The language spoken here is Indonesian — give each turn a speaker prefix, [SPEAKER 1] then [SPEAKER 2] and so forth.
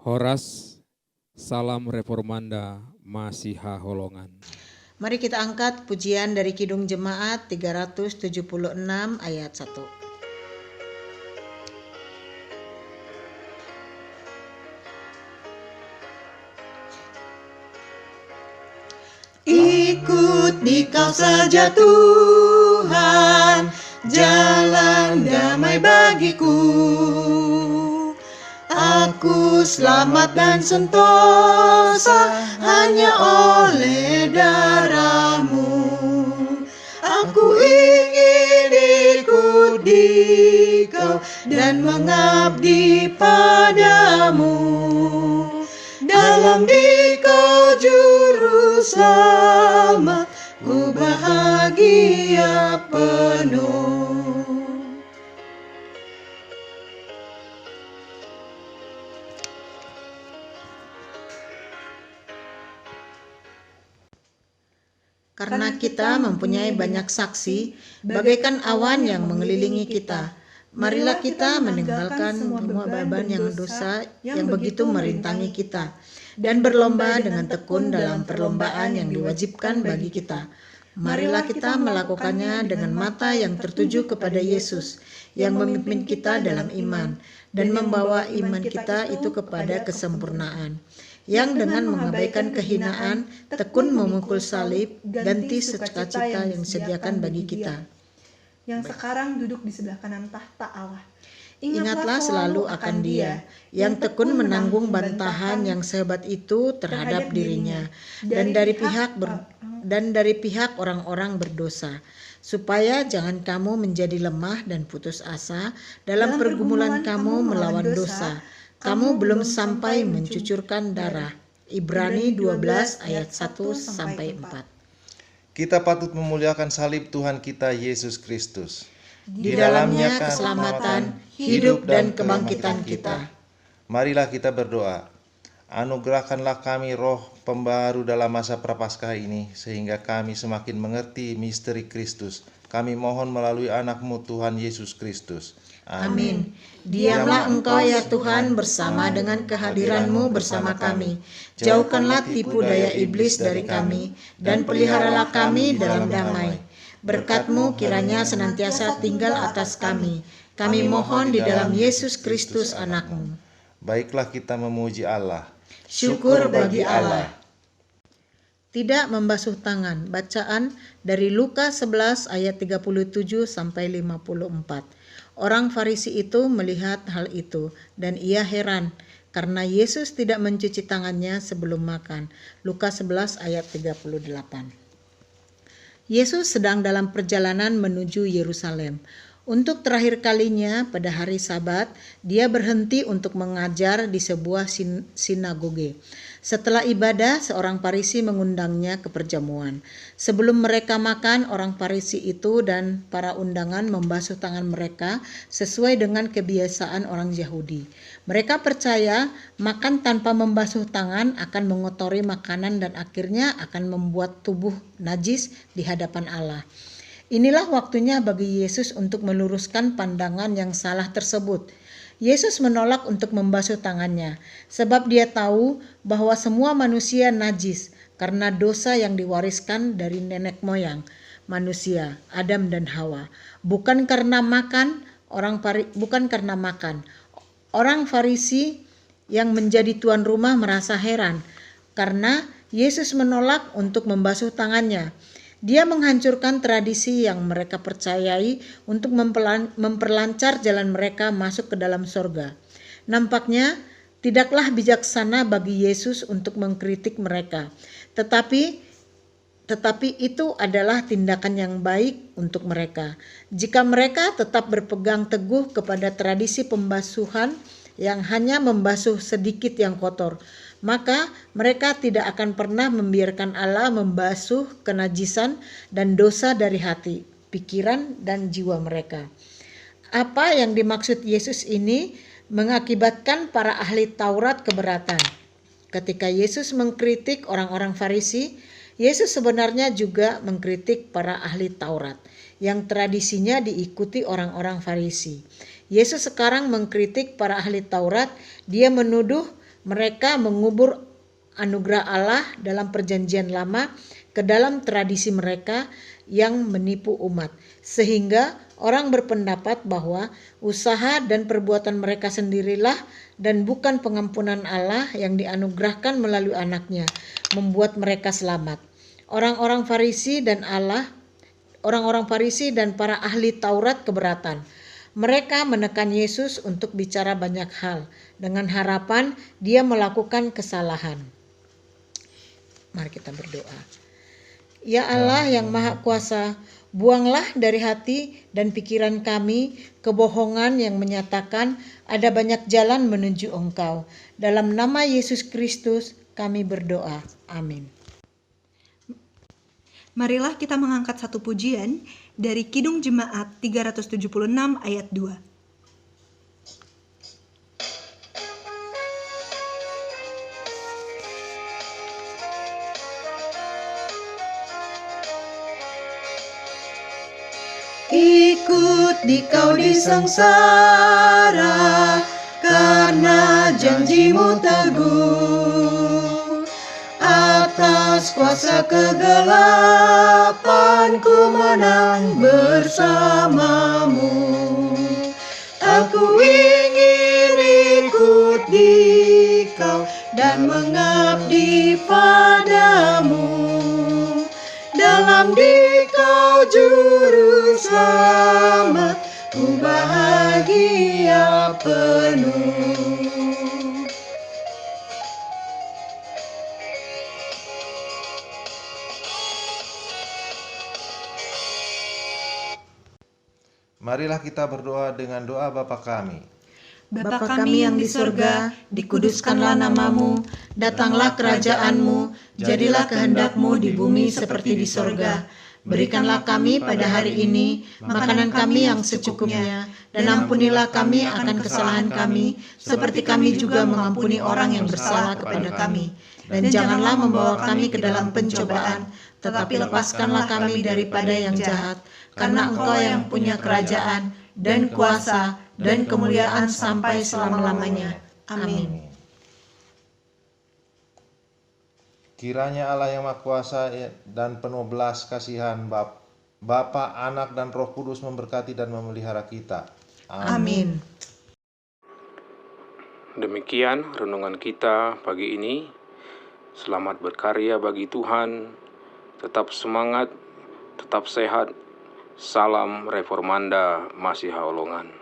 [SPEAKER 1] Horas, salam reformanda, Masiha Holongan.
[SPEAKER 2] Mari kita angkat pujian dari Kidung Jemaat 376 ayat 1.
[SPEAKER 3] Ikut Dikau saja Tuhan, jalan damai bagiku. Aku selamat dan sentosa hanya oleh darah-Mu. Aku ingin ikut Dikau dan mengabdi padamu. Dalam Dikau juru selamat, ku bahagia penuh.
[SPEAKER 2] Karena kita mempunyai banyak saksi, bagaikan awan yang mengelilingi kita. Marilah kita meninggalkan semua beban yang dosa yang begitu merintangi kita, dan berlomba dengan tekun dalam perlombaan yang diwajibkan bagi kita. Marilah kita melakukannya dengan mata yang tertuju kepada Yesus, yang memimpin kita dalam iman, dan membawa iman kita itu kepada kesempurnaan. Yang dengan mengabaikan kehinaan, tekun memukul salib, ganti sukacita yang disediakan bagi kita.
[SPEAKER 3] Yang sekarang duduk di sebelah kanan tahta Allah.
[SPEAKER 2] Ingatlah selalu akan Dia, yang tekun menanggung bantahan yang sehebat itu terhadap dirinya, dan dari pihak orang-orang berdosa, supaya jangan kamu menjadi lemah dan putus asa dalam pergumulan kamu melawan dosa. Kamu belum sampai mencucurkan darah. Ibrani 12 ayat 1-4.
[SPEAKER 4] Kita patut memuliakan salib Tuhan kita Yesus Kristus.
[SPEAKER 2] Di dalamnya keselamatan, hidup dan kebangkitan kita.
[SPEAKER 4] Marilah kita berdoa. Anugerahkanlah kami roh pembaharu dalam masa prapaskah ini, sehingga kami semakin mengerti misteri Kristus. Kami mohon melalui anak-Mu Tuhan Yesus Kristus.
[SPEAKER 2] Amin. Diamlah Engkau ya Tuhan bersama dengan kehadiran-Mu bersama kami. Jauhkanlah tipu daya iblis dari kami, dan peliharalah kami dalam damai. Berkat-Mu kiranya senantiasa tinggal atas kami. Kami mohon di dalam Yesus Kristus anak-Mu.
[SPEAKER 4] Baiklah kita memuji Allah.
[SPEAKER 2] Syukur bagi Allah. Tidak membasuh tangan. Bacaan dari Lukas 11 ayat 37-54. Orang Farisi itu melihat hal itu dan ia heran karena Yesus tidak mencuci tangannya sebelum makan. Lukas 11 ayat 38. Yesus sedang dalam perjalanan menuju Yerusalem. Untuk terakhir kalinya pada hari Sabat, dia berhenti untuk mengajar di sebuah sinagoge. Setelah ibadah, seorang Farisi mengundangnya ke perjamuan. Sebelum mereka makan, orang Farisi itu dan para undangan membasuh tangan mereka sesuai dengan kebiasaan orang Yahudi. Mereka percaya makan tanpa membasuh tangan akan mengotori makanan dan akhirnya akan membuat tubuh najis di hadapan Allah. Inilah waktunya bagi Yesus untuk meluruskan pandangan yang salah tersebut. Yesus menolak untuk membasuh tangannya, sebab dia tahu bahwa semua manusia najis karena dosa yang diwariskan dari nenek moyang manusia, Adam dan Hawa. Bukan karena makan. Orang Farisi yang menjadi tuan rumah merasa heran karena Yesus menolak untuk membasuh tangannya. Dia menghancurkan tradisi yang mereka percayai untuk memperlancar jalan mereka masuk ke dalam sorga. Nampaknya tidaklah bijaksana bagi Yesus untuk mengkritik mereka. Tetapi itu adalah tindakan yang baik untuk mereka. Jika mereka tetap berpegang teguh kepada tradisi pembasuhan yang hanya membasuh sedikit yang kotor, maka mereka tidak akan pernah membiarkan Allah membasuh kenajisan dan dosa dari hati, pikiran, dan jiwa mereka. Apa yang dimaksud Yesus ini mengakibatkan para ahli Taurat keberatan. Ketika Yesus mengkritik orang-orang Farisi, Yesus sebenarnya juga mengkritik para ahli Taurat yang tradisinya diikuti orang-orang Farisi. Yesus sekarang mengkritik para ahli Taurat. Dia menuduh Mereka mengubur anugerah Allah dalam perjanjian lama ke dalam tradisi mereka yang menipu umat, sehingga orang berpendapat bahwa usaha dan perbuatan mereka sendirilah dan bukan pengampunan Allah yang dianugerahkan melalui anaknya membuat mereka selamat. Orang-orang Farisi dan para ahli Taurat keberatan. Mereka menekan Yesus untuk bicara banyak hal dengan harapan dia melakukan kesalahan. Mari kita berdoa. Ya Allah yang Maha Kuasa, buanglah dari hati dan pikiran kami kebohongan yang menyatakan ada banyak jalan menuju Engkau. Dalam nama Yesus Kristus kami berdoa. Amin.
[SPEAKER 3] Marilah kita mengangkat satu pujian dari Kidung Jemaat 376 ayat 2.
[SPEAKER 2] Ikut dikau di sengsara karena janjimu teguh. Atas kuasa kegelapan ku menang bersamamu. Aku ingin ikut dikau dan mengabdi padamu. Dalam dikau juru selamat, ku bahagia penuh.
[SPEAKER 4] Marilah kita berdoa dengan doa Bapa kami.
[SPEAKER 3] Bapa kami yang di sorga, dikuduskanlah namamu, datanglah kerajaanmu, jadilah kehendak-Mu di bumi seperti di sorga. Berikanlah kami pada hari ini makanan kami yang secukupnya, dan ampunilah kami akan kesalahan kami, seperti kami juga mengampuni orang yang bersalah kepada kami. Dan janganlah membawa kami ke dalam pencobaan, tetapi lepaskanlah kami daripada yang jahat, karena Engkau yang punya kerajaan dan kuasa dan kemuliaan sampai selama-lamanya. Amin.
[SPEAKER 4] Kiranya Allah yang Maha Kuasa dan penuh belas kasihan, Bapa, Anak, dan Roh Kudus memberkati dan memelihara kita.
[SPEAKER 3] Amin.
[SPEAKER 1] Demikian renungan kita pagi ini. Selamat berkarya bagi Tuhan. Tetap semangat, tetap sehat. Salam Reformanda Masiha Holongan.